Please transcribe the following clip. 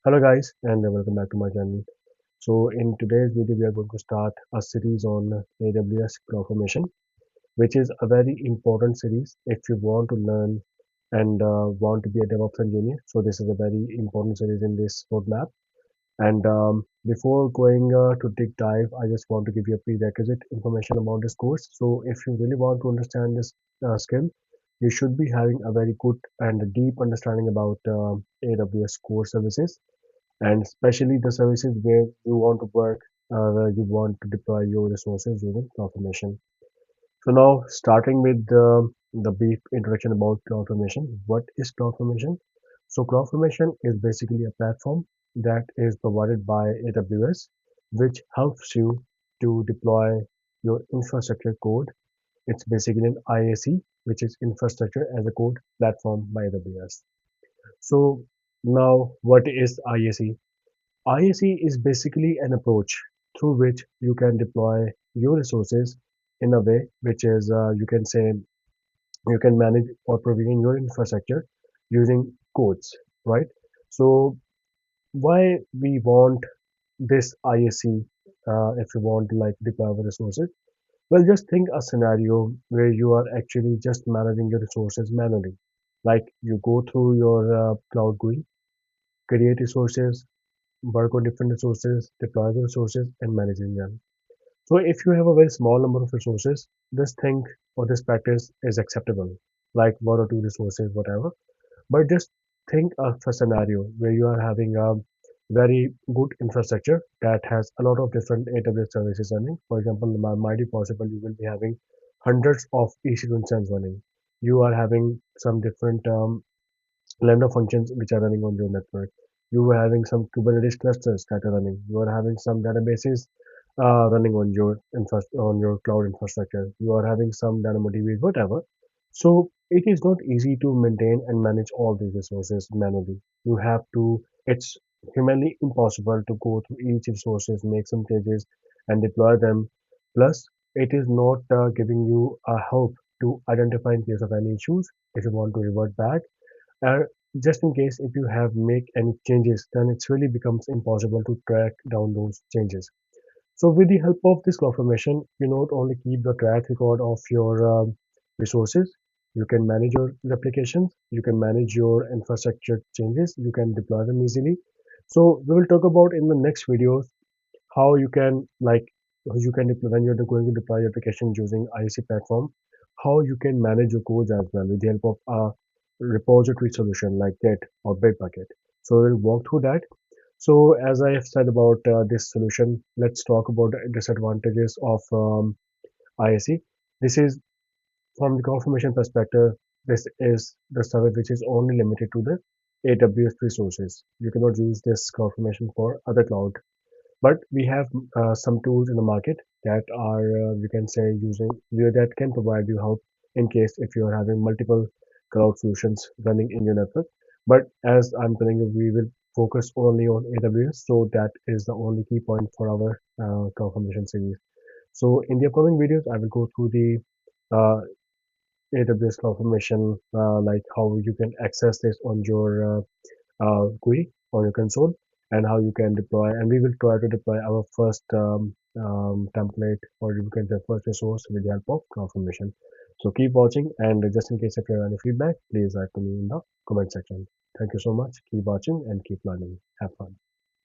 Hello guys and welcome back to my channel. So in today's video we are going to start a series on AWS CloudFormation, which is a very important series if you want to learn and want to be a DevOps engineer. So this is a very important series in this roadmap. And before going to deep dive, I just want to give you a prerequisite information about this course. So if you really want to understand this skill, you should be having a very good and deep understanding about AWS core services, and especially the services where you want to work, where you want to deploy your resources using CloudFormation. So now starting with the brief introduction about CloudFormation. What is CloudFormation? So CloudFormation is basically a platform that is provided by AWS, which helps you to deploy your infrastructure code. It's basically an IaC, which is infrastructure as a code platform by AWS. So now what is IaC? IaC is basically an approach through which you can deploy your resources in a way which is, you can say, you can manage or provision your infrastructure using codes, right? So why we want this IaC if you want to like deploy our resources? Well, just think a scenario where you are actually just managing your resources manually. Like you go through your Cloud GUI, create resources, work on different resources, deploy the resources, and managing them. So if you have a very small number of resources, this thing or this practice is acceptable, like one or two resources, whatever. But just think of a scenario where you are having a very good infrastructure that has a lot of different AWS services running. For example, might be possible you will be having hundreds of EC2 instances running. You are having some different Lambda functions which are running on your network. You are having some Kubernetes clusters that are running. You are having some databases running on your on your cloud infrastructure. You are having some DynamoDBs, whatever. So it is not easy to maintain and manage all these resources manually. You have to. It's humanly impossible to go through each resources, make some changes, and deploy them. Plus, it is not giving you a help to identify in case of any issues if you want to revert back, and just in case if you have make any changes, then it really becomes impossible to track down those changes. So with the help of this CloudFormation, you not only keep the track record of your resources, you can manage your replications, you can manage your infrastructure changes, you can deploy them easily. So we will talk about in the next videos how you can like you can deploy when you're going to deploy your application using IaC platform, how you can manage your codes as well with the help of a repository solution like Git or Bitbucket. So we'll walk through that. So as I have said about this solution, let's talk about the disadvantages of IaC. This is from the CloudFormation perspective. This is the service which is only limited to the AWS resources. You cannot use this CloudFormation for other cloud, but we have some tools in the market that are, you can say, using that can provide you help in case if you are having multiple cloud solutions running in your network. But as I'm telling you, we will focus only on AWS, so that is the only key point for our CloudFormation series. So in the upcoming videos, I will go through the uh, AWS CloudFormation, like how you can access this on your GUI on your console, and how you can deploy, and we will try to deploy our first template, or you can say first resource with the help of CloudFormation. So keep watching, and just in case if you have any feedback, please write to me in the comment section. Thank you so much. Keep watching and keep learning. Have fun.